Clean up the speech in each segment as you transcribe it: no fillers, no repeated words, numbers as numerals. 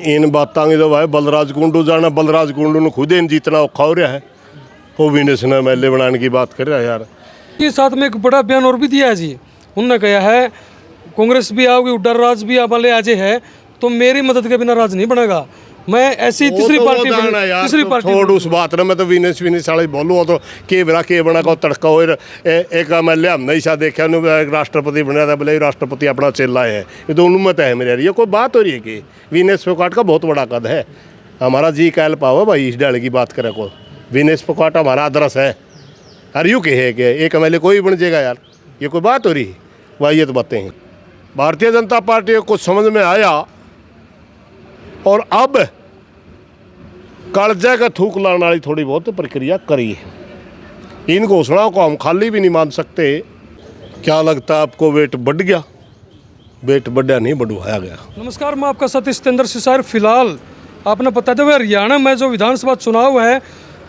इन बातों की तो भाई बलराज कुंडू जाना, बलराज कुंडू ने खुद इन जीतना औखा हो रहा है। वो भी नेशनल एमएलए बनाने की बात कर रहा है यार। के साथ में एक बड़ा बयान और भी दिया है जी। उन्होंने कहा है कांग्रेस भी आओगी, उड़र राज भी वाले आज है तो मेरी मदद के बिना राज नहीं बनेगा। मैं ऐसी तीसरी पार्टी छोड़ उस बात ना। मैं तो विनेश वाले बोलूँ तो के बरा के बना को तड़का हो एक एमएलए हमने ही सा देखा राष्ट्रपति बनाया था, बोले राष्ट्रपति अपना चेला है। ये तो उन्मत है मेरे। ये कोई बात हो रही है कि विनेश फोगाट का बहुत बड़ा कद है। हमारा जी कैल पाओ भाई इस डाले की बात करे को। विनेश फोगाट हमारा आदर्श है। अरे यूँ कहे कि एक एमएलए कोई बन जाएगा यार, ये कोई बात हो रही है? भाई ये तो बातें हैं। भारतीय जनता पार्टी को कुछ समझ में आया और अब कालजा का थूक लाने वाली थोड़ी बहुत प्रक्रिया करी है। इन घोषणाओं को हम खाली भी नहीं मान सकते। क्या लगता है आपको वेट बढ़ गया? वेट बढ़ा नहीं, बढ़वाया गया। नमस्कार, मैं आपका साथी सत्येंद्र सिसार। फिलहाल आपने बताते हुए हरियाणा में जो विधानसभा चुनाव है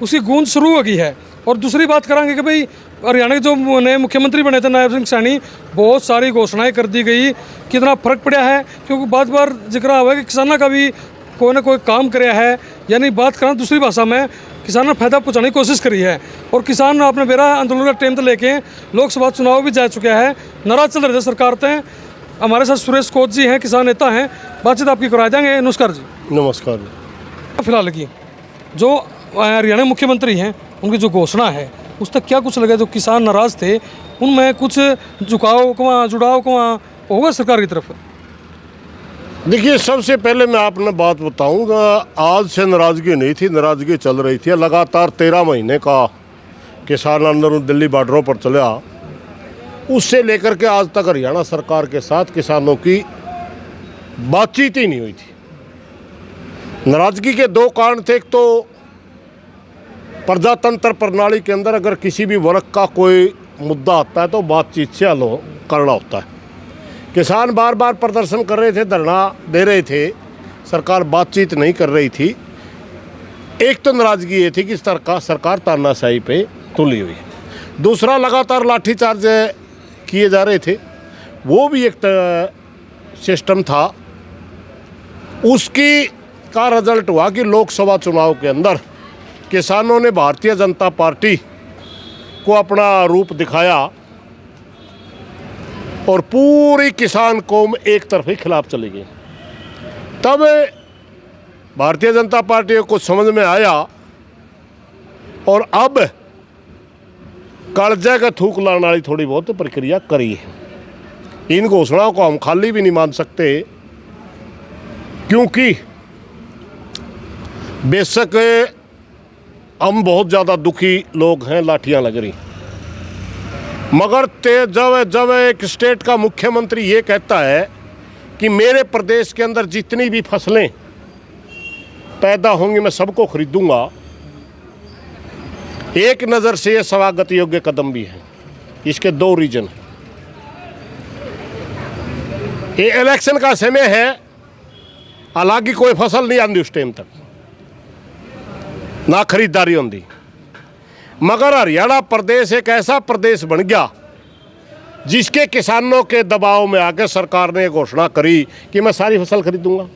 उसकी गूंज शुरू हो गई है। और दूसरी बात करेंगे कि भाई हरियाणा के जो नए मुख्यमंत्री बने थे नायब सिंह सैनी, बहुत सारी घोषणाएं कर दी गई। कितना फर्क पड़ा है, क्योंकि बार जिक्र हुआ कि किसानों का भी कोई ना कोई काम कराया है। यानी बात करें दूसरी भाषा में, किसानों ने फायदा पहुँचाने की कोशिश करी है। और किसान अपने बेरा आंदोलन का टाइम तो लेके लोकसभा चुनाव भी जा चुका है, नाराज चल रहे थे सरकार से। हमारे साथ सुरेश कोच जी हैं, किसान नेता हैं, बातचीत आपकी करा देंगे। नमस्कार जी। नमस्कार। फिलहाल की जो हरियाणा मुख्यमंत्री हैं उनकी जो घोषणा है उस तक क्या कुछ लगा? जो किसान नाराज थे उनमें कुछ झुकाव को जुड़ाव को होगा सरकार की तरफ? देखिए, सबसे पहले मैं आपने बात बताऊंगा, आज से नाराजगी नहीं थी, नाराजगी चल रही थी लगातार। 13 महीने का किसान आंदोलन दिल्ली बॉर्डरों पर चला, उससे लेकर के आज तक हरियाणा सरकार के साथ किसानों की बातचीत ही नहीं हुई थी। नाराजगी के दो कारण थे। एक तो प्रजातंत्र प्रणाली के अंदर अगर किसी भी वर्ग का कोई मुद्दा आता है तो बातचीत से हल करना होता है। किसान बार बार प्रदर्शन कर रहे थे, धरना दे रहे थे, सरकार बातचीत नहीं कर रही थी। एक तो नाराजगी ये थी कि सरकार तानाशाही पे तुली हुई। दूसरा, लगातार लाठीचार्ज किए जा रहे थे, वो भी एक सिस्टम था। उसकी का रिजल्ट हुआ कि लोकसभा चुनाव के अंदर किसानों ने भारतीय जनता पार्टी को अपना रूप दिखाया और पूरी किसान कौम एक तरफी खिलाफ चली गई। तब भारतीय जनता पार्टी को कुछ समझ में आया और अब कालजा का थूक लाने वाली थोड़ी बहुत प्रक्रिया करी है। इन घोषणाओं को हम खाली भी नहीं मान सकते, क्योंकि बेशक हम बहुत ज़्यादा दुखी लोग हैं, लाठियाँ लग रही, मगर जब एक स्टेट का मुख्यमंत्री ये कहता है कि मेरे प्रदेश के अंदर जितनी भी फसलें पैदा होंगी मैं सबको खरीदूंगा, एक नज़र से ये स्वागत योग्य कदम भी है। इसके दो रीजन हैं। ये इलेक्शन का समय है, हालांकि कोई फसल नहीं आती उस टाइम तक, ना खरीदारी होती, मगर हरियाणा प्रदेश एक ऐसा प्रदेश बन गया जिसके किसानों के दबाव में आकर सरकार ने घोषणा करी कि मैं सारी फसल खरीदूंगा।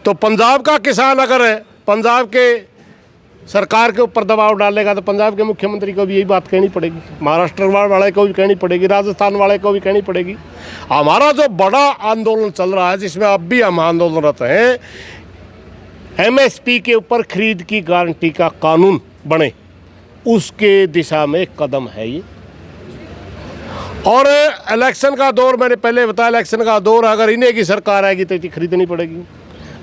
तो पंजाब का किसान अगर पंजाब के सरकार के ऊपर दबाव डालेगा तो पंजाब के मुख्यमंत्री को भी यही बात कहनी पड़ेगी, महाराष्ट्र वाले को भी कहनी पड़ेगी, राजस्थान वाले को भी कहनी पड़ेगी। हमारा जो बड़ा आंदोलन चल रहा है, जिसमें अब भी हम आंदोलनरत हैं, एमएसपी के ऊपर खरीद की गारंटी का कानून बने, उसके दिशा में एक कदम है ये। और इलेक्शन का दौर, मैंने पहले बताया, इलेक्शन का दौर, अगर इन्हें की सरकार आएगी तो खरीदनी पड़ेगी।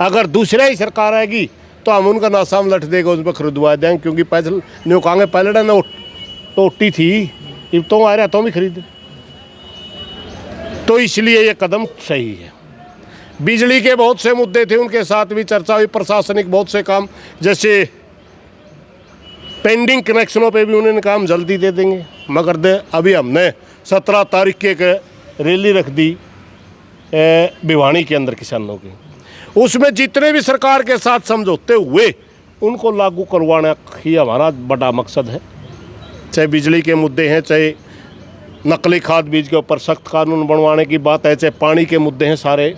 अगर दूसरा ही सरकार आएगी तो हम उनका नासाम लट देगा, उस पर खरीदवा देंगे, क्योंकि पैसे न्यू कहेंगे पहले ना टोटी थी, अब तो आ रहा तो भी खरीद। तो इसलिए ये कदम सही है। बिजली के बहुत से मुद्दे थे, उनके साथ भी चर्चा हुई। प्रशासनिक बहुत से काम, जैसे पेंडिंग कनेक्शनों पे भी उन्होंने काम जल्दी दे देंगे, मगर अभी हमने 17 तारीख की एक रैली रख दी भिवानी के अंदर किसानों की। उसमें जितने भी सरकार के साथ समझौते हुए उनको लागू करवाना ही हमारा बड़ा मकसद है। चाहे बिजली के मुद्दे हैं, चाहे नकली खाद बीज के ऊपर सख्त कानून बनवाने की बात है, चाहे पानी के मुद्दे हैं सारे,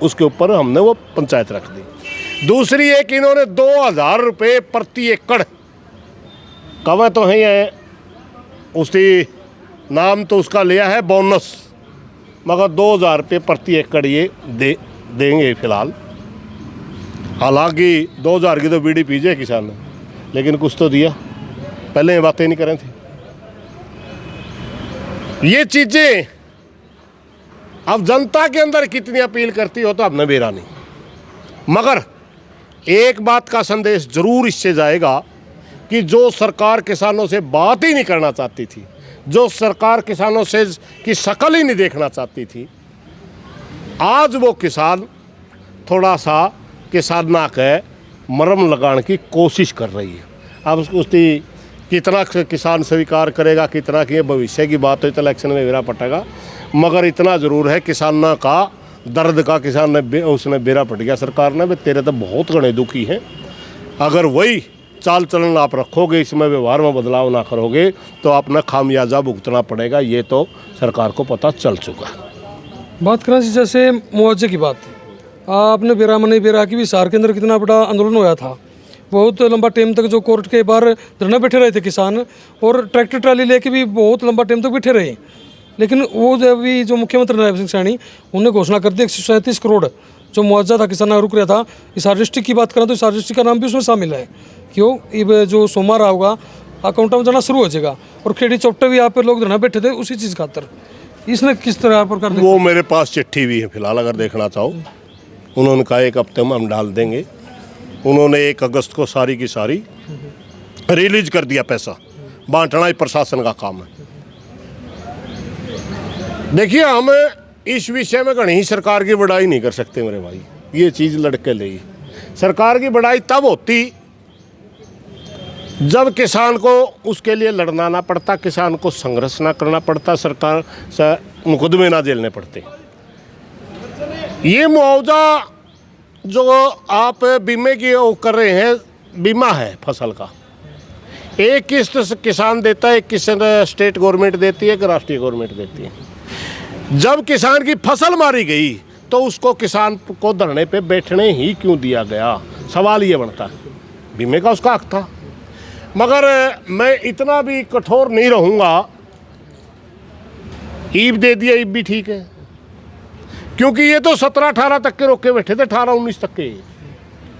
उसके ऊपर हमने वो पंचायत रख दी। दूसरी एक इन्होंने 2000 रुपये प्रति एकड़, कवा तो है उसकी नाम तो उसका लिया है बोनस, मगर 2000 रुपये प्रति एकड़ ये देंगे फिलहाल। हालांकि 2000 की तो बीड़ी पीजे किसान ने, लेकिन कुछ तो दिया, पहले ये बातें नहीं करें थे। ये चीज़ें अब जनता के अंदर कितनी अपील करती हो तो हमने बेरा नहीं, मगर एक बात का संदेश जरूर इससे जाएगा कि जो सरकार किसानों से बात ही नहीं करना चाहती थी, जो सरकार किसानों से की शक्ल ही नहीं देखना चाहती थी, आज वो किसान थोड़ा सा किसाना के मरम लगाने की कोशिश कर रही है। अब उसकी कितना किसान स्वीकार करेगा, कितना की भविष्य की बात हो तो इलेक्शन में बेरा पटेगा, मगर इतना ज़रूर है किसानों का दर्द का किसान ने उसने बेरा पट गया सरकार ने, वे तेरे तो बहुत घने दुखी हैं। अगर वही चाल चलन आप रखोगे, इसमें व्यवहार में बदलाव ना करोगे तो आपने खामियाजा भुगतना पड़ेगा, ये तो सरकार को पता चल चुका है। बात करें जैसे मुआवजे की बात, आपने बेरा मनी बेरा की भी हिसार के अंदर कितना बड़ा आंदोलन हुआ था, बहुत लंबा टाइम तक जो कोर्ट के बाहर धरना बैठे रहे थे किसान, और ट्रैक्टर ट्राली लेके भी बहुत लंबा टाइम तक बैठे रहे। लेकिन वो जब भी जो मुख्यमंत्री नायब सिंह सैनी उन्होंने घोषणा कर दी 137 करोड़ जो मुआवजा था किसानों रुक रहा था। हिसार डिस्ट्रिक्ट की बात करें तो हिसार डिस्ट्रिक्ट का नाम भी उसमें शामिल है, क्यों ये जो सोमवार होगा अकाउंट में जाना शुरू हो जाएगा। और खेड़ी चौपटे भी यहाँ पे लोग धरना बैठे थे उसी चीज़ खातर। इसने किस तरह पर कर वो मेरे पास चिट्ठी भी है फिलहाल, अगर देखना चाहो। उन्होंने कहा 1 हफ्ते में हम डाल देंगे। उन्होंने 1 अगस्त को सारी की सारी रिलीज कर दिया, पैसा बांटना ही प्रशासन का काम है। देखिए, हम इस विषय में कहीं सरकार की बड़ाई नहीं कर सकते मेरे भाई, ये चीज़ लड़के ले। सरकार की बड़ाई तब होती जब किसान को उसके लिए लड़ना ना पड़ता, किसान को संघर्ष ना करना पड़ता, सरकार से मुकदमे ना झेलने पड़ते। ये मुआवजा जो आप बीमे की वो कर रहे हैं, बीमा है फसल का, एक किस्त किसान देता है, एक किस्त स्टेट गवर्नमेंट देती है, एक राष्ट्रीय गवर्नमेंट देती है। जब किसान की फसल मारी गई तो उसको किसान को धरने पे बैठने ही क्यों दिया गया, सवाल ये बनता है। बीमे का उसका हक था, मगर मैं इतना भी कठोर नहीं रहूँगा। ईब दे दिया, ईब भी ठीक है, क्योंकि ये तो 17-18 तक के रोके बैठे थे, 18-19 तक के।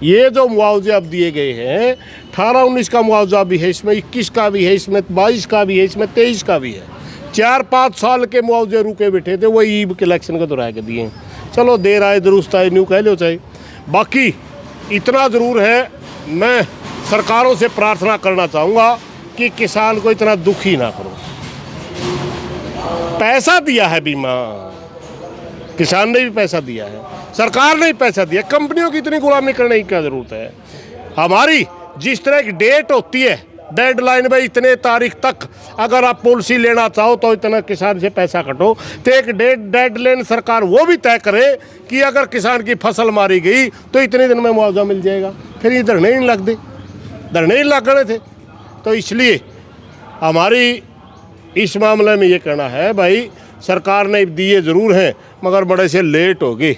ये जो मुआवजे अब दिए गए हैं 18-19 का मुआवजा भी है इसमें, 21 का भी है इसमें, 22 का भी है इसमें, 23 का भी है। 4-5 साल के मुआवजे रुके बैठे थे, वो ईब के इलेक्शन के दोहराए के दिए हैं। चलो देर आए दुरुस्त आए, न्यू कह लो चाहे। बाकी इतना ज़रूर है, मैं सरकारों से प्रार्थना करना चाहूँगा कि किसान को इतना दुखी ना करो। पैसा दिया है बीमा, किसान ने भी पैसा दिया है, सरकार ने भी पैसा दिया, कंपनियों की इतनी गुलामी करने की क्या ज़रूरत है। हमारी जिस तरह की डेट होती है, डेडलाइन में इतने तारीख तक अगर आप पॉलिसी लेना चाहो तो इतना किसान से पैसा कटो, तो एक डेडलाइन सरकार वो भी तय करे कि अगर किसान की फसल मारी गई तो इतने दिन में मुआवजा मिल जाएगा। फिर ये धरने ही नहीं लगते, धरने ही लग रहे थे। तो इसलिए हमारी इस मामले में ये कहना है, भाई सरकार ने दिए ज़रूर हैं मगर बड़े से लेट हो गए,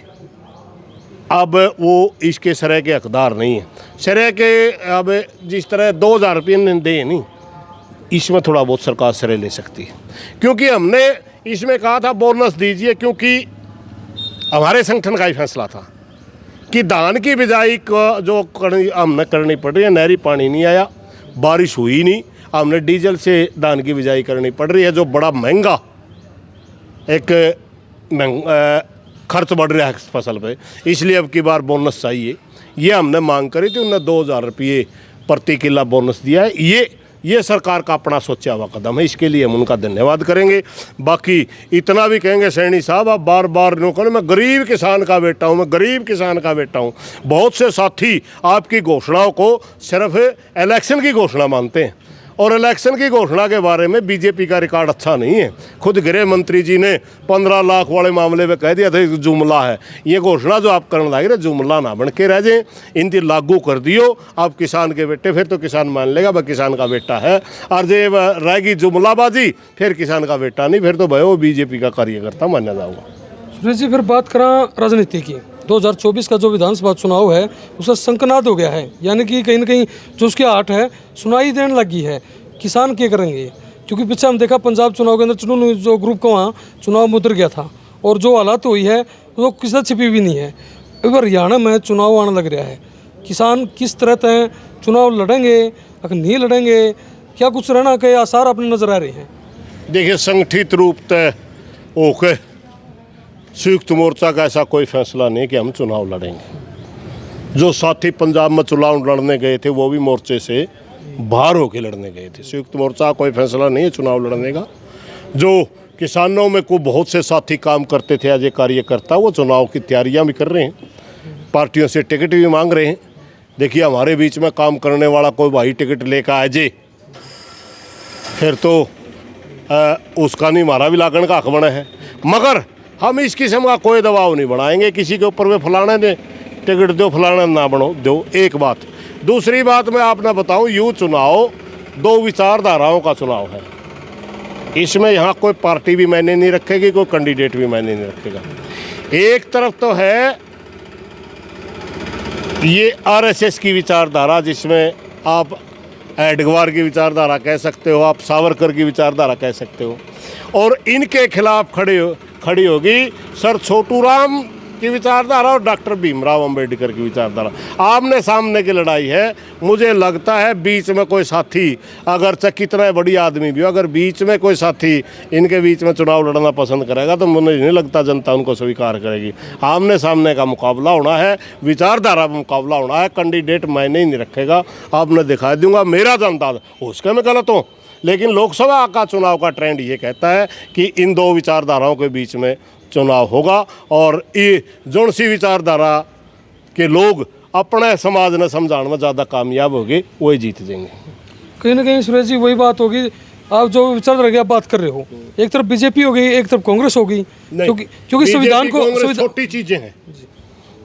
अब वो इसके सरे के हकदार नहीं है। सरे के अब जिस तरह 2000 रुपये दे नहीं, इसमें थोड़ा बहुत सरकार सरे ले सकती है, क्योंकि हमने इसमें कहा था बोनस दीजिए, क्योंकि हमारे संगठन का ही फैसला था कि धान की बिजाई को जो हमने करनी पड़ रही है, नहरी पानी नहीं आया, बारिश हुई नहीं, हमने डीजल से धान की बिजाई करनी पड़ रही है, जो बड़ा महंगा एक खर्च बढ़ रहा है फसल पे, इसलिए अब की बार बोनस चाहिए। ये हमने मांग करी थी, उन्होंने 2000 रुपये प्रति किला बोनस दिया है। ये सरकार का अपना सोचा हुआ कदम है, इसके लिए हम उनका धन्यवाद करेंगे। बाकी इतना भी कहेंगे सैनी साहब, आप बार बार नो करें, मैं गरीब किसान का बेटा हूँ, मैं गरीब किसान का बेटा हूँ। बहुत से साथी आपकी घोषणाओं को सिर्फ इलेक्शन की घोषणा मानते हैं, और इलेक्शन की घोषणा के बारे में बीजेपी का रिकॉर्ड अच्छा नहीं है। खुद गृह मंत्री जी ने 15 लाख वाले मामले में कह दिया था जुमला है। ये घोषणा जो आप करने लगे ना, जुमला ना बन के रह जाए, इनकी लागू कर दियो आप किसान के बेटे, फिर तो किसान मान लेगा वह किसान का बेटा है। और जब रहेगी जुमलाबाजी, फिर किसान का बेटा नहीं, फिर तो भाई वो बीजेपी का कार्यकर्ता माना जाऊँगा। सुरेश जी, फिर बात करा राजनीति की, 2024 का जो विधानसभा चुनाव है उसका शंखनाद हो गया है, यानी कि कहीं ना कहीं जो उसकी आठ है सुनाई देने लगी है। किसान क्या करेंगे, क्योंकि पीछे हम देखा पंजाब चुनाव के अंदर चुनाव जो ग्रुप का वहाँ चुनाव मुद्र गया था, और जो हालात हुई है वो किसी से छिपी भी नहीं है। अब हरियाणा में चुनाव आने लग रहा है, किसान किस तरह तय चुनाव लड़ेंगे, अगर नहीं लड़ेंगे, क्या कुछ रहना के आसार अपने नजर आ रहे हैं? देखिए, संगठित रूप तय ओके संयुक्त मोर्चा का ऐसा कोई फैसला नहीं कि हम चुनाव लड़ेंगे। जो साथी पंजाब में चुनाव लड़ने गए थे वो भी मोर्चे से बाहर होकर लड़ने गए थे। संयुक्त मोर्चा का कोई फैसला नहीं है चुनाव लड़ने का। जो किसानों में को बहुत से साथी काम करते थे, आज ये कार्यकर्ता, वो चुनाव की तैयारियां भी कर रहे हैं, पार्टियों से टिकट भी मांग रहे हैं। देखिए, हमारे बीच में काम करने वाला कोई भाई टिकट लेकर आ जाए फिर तो उसका नहीं, हमारा भी लागण का हक बना है। मगर हम इस किस्म का कोई दबाव नहीं बनाएंगे किसी के ऊपर, वे फलाने ने टिकट दो, फलाना ना बनो दो। एक बात। दूसरी बात मैं आपने बताऊं, यूँ चुनाव दो विचारधाराओं का चुनाव है। इसमें यहाँ कोई पार्टी भी मायने नहीं रखेगी, कोई कैंडिडेट भी मायने नहीं रखेगा। एक तरफ तो है ये आरएसएस की विचारधारा, जिसमें आप एडगवार की विचारधारा कह सकते हो, आप सावरकर की विचारधारा कह सकते हो, और इनके खिलाफ खड़ी होगी सर छोटू राम की विचारधारा और डॉक्टर भीमराव अंबेडकर की विचारधारा। आमने सामने की लड़ाई है। मुझे लगता है बीच में कोई साथी, अगर चाहे कितना बड़ी आदमी भी हो, अगर बीच में कोई साथी इनके बीच में चुनाव लड़ना पसंद करेगा तो मुझे नहीं लगता जनता उनको स्वीकार करेगी। आमने सामने का मुकाबला होना है, विचारधारा का मुकाबला होना है। कैंडिडेट मैंने ही नहीं रखेगा, आपने दिखा दूंगा मेरा जो अंदाज, उसके मैं गलत हूँ, लेकिन लोकसभा का चुनाव का ट्रेंड ये कहता है कि इन दो विचारधाराओं के बीच में चुनाव होगा, और ये जोन सी विचारधारा के लोग अपने समाज ने समझाने में ज़्यादा कामयाब होंगे, वही जीत जाएंगे। कहीं ना कहीं सुरेश जी वही बात होगी, आप जो विचारधारा की आप बात कर रहे हो, एक तरफ बीजेपी हो गई, एक तरफ कांग्रेस हो गई, क्योंकि संविधान को छोटी चीज़ें हैं।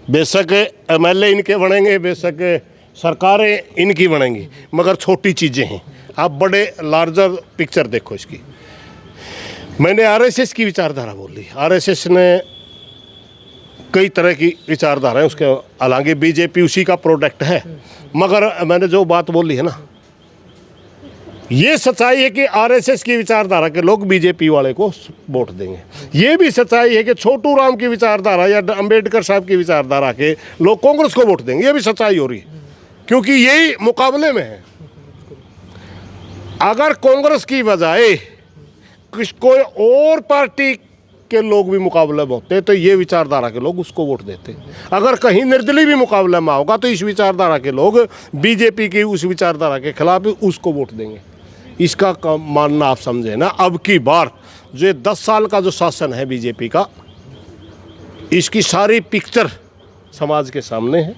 बेशक एमएलए इनके बनेंगे, बेशक सरकारें इनकी बनेंगी, मगर छोटी चीज़ें हैं। आप बड़े लार्जर पिक्चर देखो इसकी। मैंने आरएसएस की विचारधारा बोल ली। आरएसएस ने कई तरह की विचारधाराएं, उसके हालांकि बीजेपी उसी का प्रोडक्ट है, मगर मैंने जो बात बोली है ना, ये सच्चाई है कि आरएसएस की विचारधारा के लोग बीजेपी वाले को वोट देंगे। ये भी सच्चाई है कि छोटू राम की विचारधारा या अंबेडकर साहब की विचारधारा के लोग कांग्रेस को वोट देंगे। ये भी सच्चाई हो रही है, क्योंकि यही मुकाबले में है। अगर कांग्रेस की बजाय कोई और पार्टी के लोग भी मुकाबले में होते तो ये विचारधारा के लोग उसको वोट देते। अगर कहीं निर्दलीय भी मुकाबले में होगा तो इस विचारधारा के लोग बीजेपी की उस विचारधारा के खिलाफ उसको वोट देंगे। इसका मानना आप समझे ना। अब की बार जो 10 साल का जो शासन है बीजेपी का, इसकी सारी पिक्चर समाज के सामने है,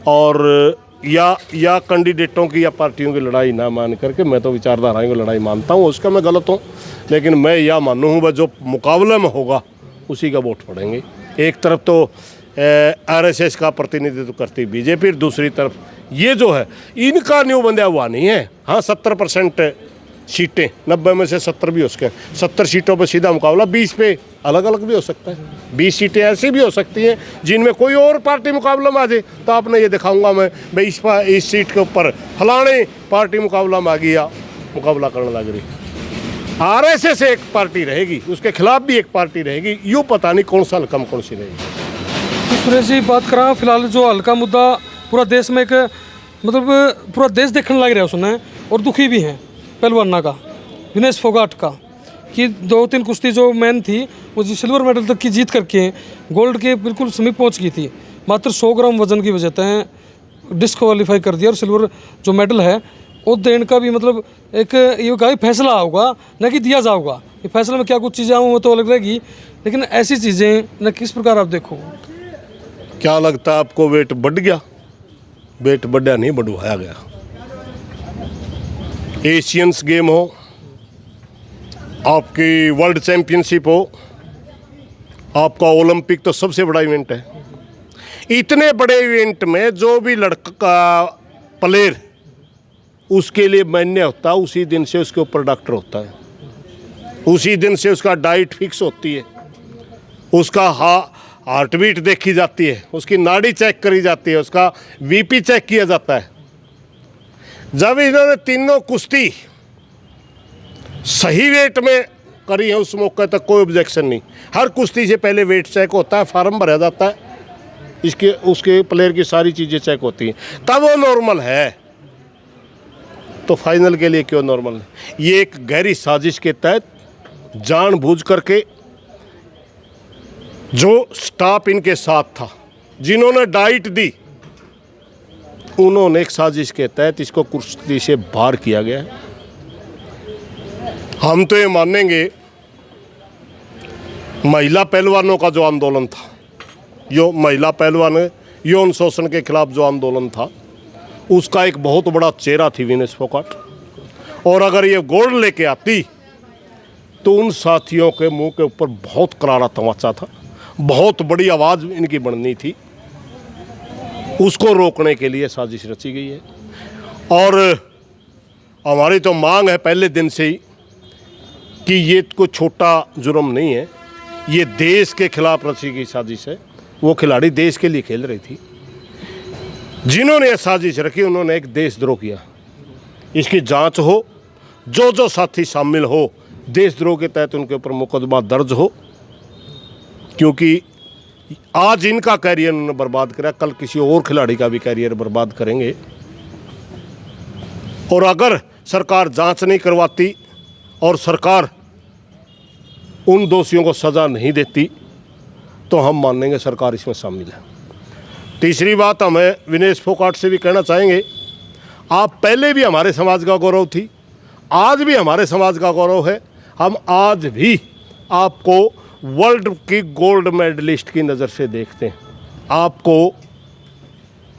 और या कैंडिडेटों की या पार्टियों की लड़ाई ना मान करके मैं तो विचारधाराओं की लड़ाई मानता हूँ। उसका मैं गलत हूँ, लेकिन मैं यह मानूँ हूँ जो मुकाबले में होगा उसी का वोट पड़ेंगे। एक तरफ तो आरएसएस का प्रतिनिधित्व करती बीजेपी, दूसरी तरफ ये जो है इनका न्यू बंधा हुआ नहीं है। हाँ, 70% सीटें, 90 में से 70 भी हो सकते हैं। 70 सीटों पर सीधा मुकाबला, 20 पे अलग अलग भी हो सकता है। 20 सीटें ऐसी भी हो सकती हैं जिनमें कोई और पार्टी मुकाबला में आ जाए, तो आपने ये दिखाऊंगा मैं भाई इस सीट के ऊपर फलाने पार्टी मुकाबला में आ गई या मुकाबला करने लग रही। आरएसएस एक पार्टी रहेगी, उसके खिलाफ भी एक पार्टी रहेगी, यूँ पता नहीं कौन सा हल्का कौन सी रहेगी। तो सुरेश जी बात करा, फिलहाल जो हल्का मुद्दा पूरा देश में एक मतलब पूरा देश देखने लग रहा है उसने, और दुखी भी हैं पहलवाना का, विनेश फोगाट का, कि 2-3 कुश्ती जो मैन थी वो जी सिल्वर मेडल तक की जीत करके गोल्ड के बिल्कुल समीप पहुंच गई थी। मात्र 100 ग्राम वजन की वजह से डिस्क्वालीफाई कर दिया, और सिल्वर जो मेडल है वो देने का भी मतलब एक ये का फैसला होगा, न कि दिया जाऊगा। ये फैसले में क्या कुछ चीज़ें आऊँ वो तो अलग रहेगी, लेकिन ऐसी चीज़ें न किस प्रकार आप देखो। क्या लगता है आपको, वेट बढ़ गया? वेट बढ़ा नहीं, बढ़वाया गया। एशियंस गेम हो, आपकी वर्ल्ड चैंपियनशिप हो, आपका ओलंपिक तो सबसे बड़ा इवेंट है। इतने बड़े इवेंट में जो भी लड़का प्लेयर उसके लिए मान्य होता है, उसी दिन से उसके ऊपर डॉक्टर होता है, उसी दिन से उसका डाइट फिक्स होती है, उसका हार्ट बीट देखी जाती है, उसकी नाड़ी चेक करी जाती है, उसका बीपी चेक किया जाता है। जब इन्होंने तीनों कुश्ती सही वेट में करी है उस मौके तक कोई ऑब्जेक्शन नहीं। हर कुश्ती से पहले वेट चेक होता है, फार्म भरा जाता है, इसके उसके प्लेयर की सारी चीज़ें चेक होती हैं, तब वो नॉर्मल है। तो फाइनल के लिए क्यों नॉर्मल है? ये एक गहरी साजिश के तहत जानबूझ करके जो स्टाफ इनके साथ था, जिन्होंने डाइट दी, उन्होंने एक साजिश के तहत इसको कुश्ती से बाहर किया गया है। हम तो ये मानेंगे महिला पहलवानों का जो आंदोलन था, यो महिला पहलवान यौन शोषण के खिलाफ जो आंदोलन था, उसका एक बहुत बड़ा चेहरा थी विनेश फोगाट। और अगर ये गोल्ड लेके आती तो उन साथियों के मुंह के ऊपर बहुत करारा तमाचा था, बहुत बड़ी आवाज़ इनकी बननी थी। उसको रोकने के लिए साजिश रची गई है। और हमारी तो मांग है पहले दिन से ही कि ये कोई छोटा जुर्म नहीं है, ये देश के खिलाफ रची गई साजिश है। वो खिलाड़ी देश के लिए खेल रही थी, जिन्होंने ये साजिश रखी उन्होंने एक देशद्रोह किया। इसकी जांच हो, जो जो साथी शामिल हो देशद्रोह के तहत उनके ऊपर मुकदमा दर्ज हो, क्योंकि आज इनका कैरियर उन्होंने बर्बाद करा, कल किसी और खिलाड़ी का भी कैरियर बर्बाद करेंगे। और अगर सरकार जांच नहीं करवाती और सरकार उन दोषियों को सज़ा नहीं देती तो हम मानेंगे सरकार इसमें शामिल है। तीसरी बात हमें विनेश फोगाट से भी कहना चाहेंगे, आप पहले भी हमारे समाज का गौरव थी, आज भी हमारे समाज का गौरव है। हम आज भी आपको वर्ल्ड की गोल्ड मेडलिस्ट की नज़र से देखते हैं। आपको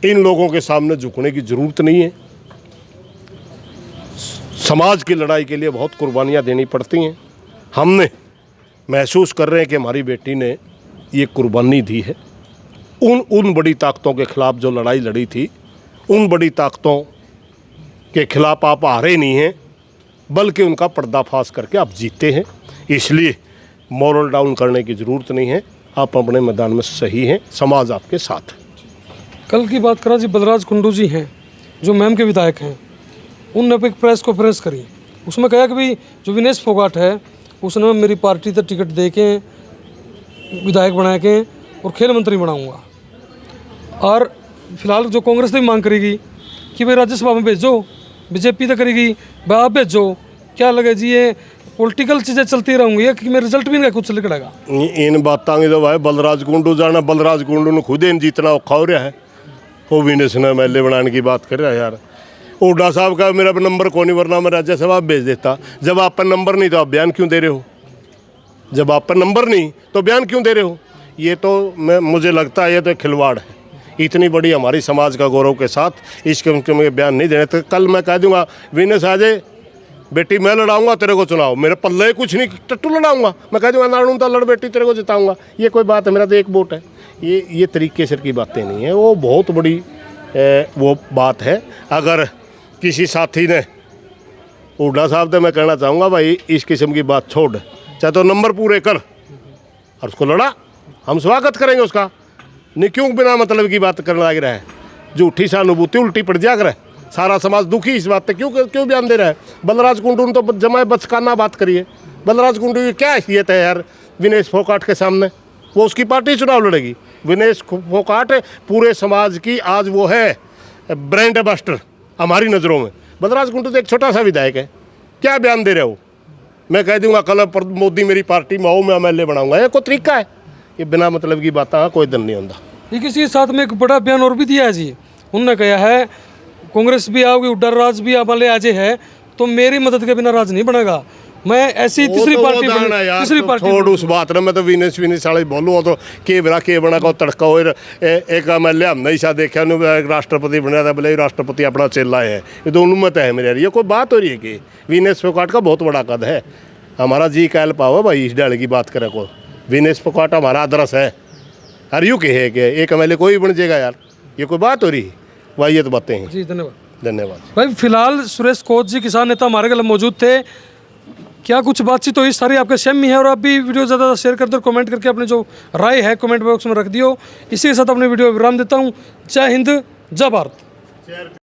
इन लोगों के सामने झुकने की ज़रूरत नहीं है। समाज की लड़ाई के लिए बहुत कुर्बानियाँ देनी पड़ती हैं। हमने महसूस कर रहे हैं कि हमारी बेटी ने ये कुर्बानी दी है। उन बड़ी ताकतों के खिलाफ जो लड़ाई लड़ी थी, उन बड़ी ताकतों के खिलाफ आप हारे नहीं हैं, बल्कि उनका पर्दाफाश करके आप जीते हैं। इसलिए मॉरल डाउन करने की ज़रूरत नहीं है, आप अपने मैदान में सही हैं, समाज आपके साथ है। कल की बात करा जी, बलराज कुंडू जी हैं जो मैम के विधायक हैं, उनने एक प्रेस कॉन्फ्रेंस करी, उसमें कहा कि भाई जो विनेश फोगाट है उसने मेरी पार्टी तक टिकट दे के विधायक बना के और खेल मंत्री बनाऊंगा। और फिलहाल जो कांग्रेस ने भी मांग करेगी कि भाई राज्यसभा में भेजो, बीजेपी तो करेगी भाई आप भेजो। क्या लगे जी, ये पॉलिटिकल चीज़ें चलती रहूँगी कि मेरे रिजल्ट भी इनका कुछ निकलेगा? इन बातों की तो भाई बलराज कुंडू जाना, बलराज कुंडू ने खुद इन जीतना औखा हो रहा है। वो विनेश ने एमएलए बनाने की बात कर रहा है यार। हुड्डा साहब का मेरा नंबर कौन नहीं, वरना मैं राज्यसभा भेज देता। जब आप पर नंबर नहीं तो आप बयान क्यों दे रहे हो? जब आप पर नंबर नहीं तो बयान क्यों दे रहे हो? ये तो मुझे लगता है ये तो खिलवाड़ है। इतनी बड़ी हमारी समाज का गौरव के साथ इसके उनके में बयान नहीं देने। तो कल मैं कह दूंगा विनेश आ जाए बेटी, मैं लड़ाऊंगा तेरे को चुनाव, मेरे पल्ले कुछ नहीं, टट्टू लड़ाऊंगा। मैं कह दूंगा नाड़ू तो लड़ बेटी, तेरे को जिताऊंगा। ये कोई बात है? मेरा तो एक वोट है। ये तरीके से की बातें नहीं है, वो बहुत बड़ी वो बात है। अगर किसी साथी ने, हुड्डा साहब तो मैं कहना चाहूँगा भाई इस किस्म की बात छोड़, चाहे तो नंबर पूरे कर और उसको लड़ा, हम स्वागत करेंगे उसका। नहीं क्यों बिना मतलब की बात करने लग रहा है? झूठी सहानुभूति उल्टी पड़ जा कर, सारा समाज दुखी इस बात पे क्यों बयान दे रहा है? बलराज कुंडू ने तो जमाए बचकाना बात करी है। बलराज कुंडू की क्या हैसियत है यार विनेश फोगाट के सामने? वो उसकी पार्टी चुनाव लड़ेगी। विनेश फोगाट पूरे समाज की आज वो है ब्रांड एम्बेसडर हमारी नज़रों में। बलराज कुंडू तो एक छोटा सा विधायक है, क्या बयान दे रहे हो? मैं कह दूंगा कल मोदी मेरी पार्टी में आओ, मैं एमएलए बनाऊंगा। ये कोई तरीका है? ये बिना मतलब की बात कोई दम नहीं होता। ये किसी के साथ में एक बड़ा बयान और भी दिया है जी, उन्होंने कहा है कांग्रेस भी आओगी, हुड्डा राज भी वाले आज है तो मेरी मदद के बिना राज नहीं बनेगा। मैं ऐसी तीसरी पार्टी छोड़ उस बात ना। मैं तो विनेश साले बोलूँ तो के बना को तड़का हो। एक एमएलए हमने ऐसा देखा राष्ट्रपति बनाया था, बोले राष्ट्रपति अपना चेला है। ये तो उन्मत है मेरे। ये कोई बात हो रही है कि विनेश फोगाट का बहुत बड़ा कद है। हमारा जी कहल पाओ भाई इस डाले की बात करे को। विनेश फोगाट हमारा आदर्श है। अरे यूँ कहे कि एक एमएलए कोई बन जाएगा यार, ये कोई बात हो रही है? भाई ये तो बातें हैं। जी धन्यवाद। धन्यवाद भाई फिलहाल सुरेश कोच जी किसान नेता हमारे गले मौजूद थे। क्या कुछ बातचीत हुई सारी आपके सेम ही है। और आप भी वीडियो ज़्यादा शेयर कर दो, कमेंट करके अपने जो राय है कमेंट बॉक्स में रख दियो। इसी के साथ अपने वीडियो विराम देता हूँ। जय हिंद, जय भारत।